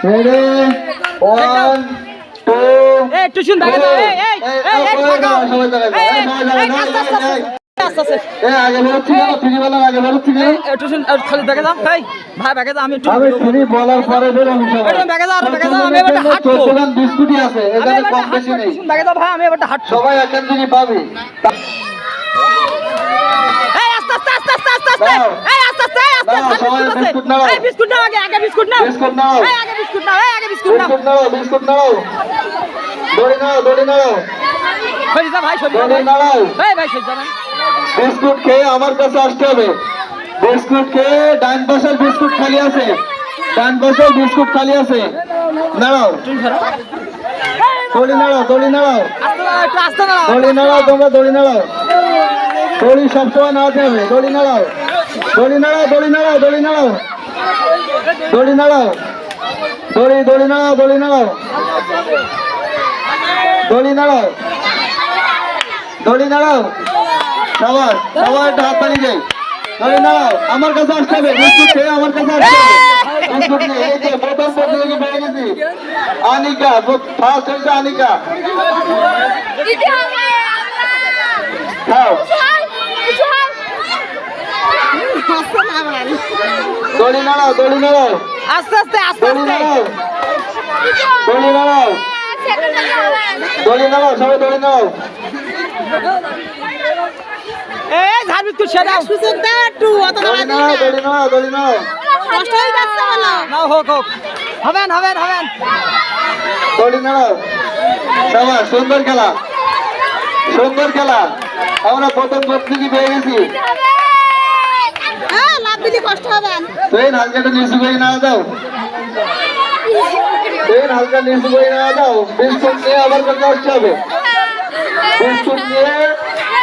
Ready? 1, 2. এই টুসুন ভাগে দাও আগে বেরোচ্ছি না, ফ্রি বলার আগে বেরোচ্ছি না। টুসুন খালি ব্যাগে যাও ভাই ব্যাগে যাও আমি একটু আমি ফ্রি বলার পরে বেরোবো সবাই। ব্যাগে যাও আমি এবারটা হাঁটবো। 14 গ্রাম বিস্কুটই আছে, এখানে কম বেশি নেই। টুসুন ব্যাগে যাও ভাই আমি এবারটা হাঁটবো। সবাই এখান থেকে পাবে। এই আস্তে সবাই বিস্কুট নাও। এই বিস্কুট নাও আগে বিস্কুট নাও। বিস্কুট নাও। এই আগে বিস্কুট নাও আগে বিস্কুট নাও। বিস্কুট নাও। দড়ি নাও। সরি যা ভাই সরি দড়ি নাও। এই ভাই সরি যা ভাই। বিস্কুট খেয়ে আমার কাছে আসতে হবে। বিস্কুট খেয়ে ডান পাশের বিস্কুট খালি আছে। নাও। দড়ি নাও। আস্তে নাও একটু আস্তে নাও। দড়ি নাও, তোমরা দড়ি নাও। দড়ি সবসময় নাড়াতে হবে। দড়ি নাও। দড়ি নাও। দড়ি নাও। দড়ি নাও। সবাই একটা হাত তালি দেয়। দড়ি নাও। আমার কাছে আসতে হবে। বিস্কুট খেয়ে আমার কাছে আসতে হবে। বিস্কুট নিয়ে এই যে প্রথম প্রতিযোগী পেয়ে গেছি আনিকা। ফার্স্ট হয়েছে আনিকা। খাও। দড়ি নাও। আস্তে দড়ি নাও। সবাই দড়ি নাও। এই ঝাড় বিস্কুট সেটা সুযোগ দাও একটু অত দড়ি নাও। কষ্ট হয়ে যাচ্ছে বলো নাও হোক হবেন দড়ি নাও। সবাই সুন্দর খেলা। আমরা প্রথম প্রতিযোগী পেয়ে গেছি। হ্যাঁ লাভ দিলে কষ্ট হবে ট্রেন হালকাটা নিচু করে না দাও। বিস্কুট নিয়ে আমার কাছে আসতে হবে।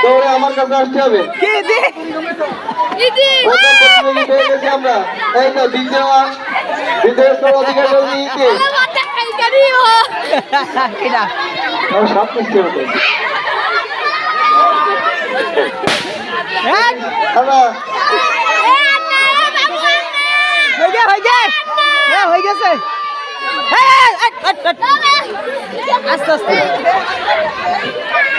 দৌড়ে আমার কাছে আসতে হবে। কি দি প্রথম প্রতিযোগী পেয়ে গেছি আমরা। এই তো দ্বিতীয় অধিকার ইতে কিনা সব মিষ্টি হতো। হয়ে গেছে আস্তে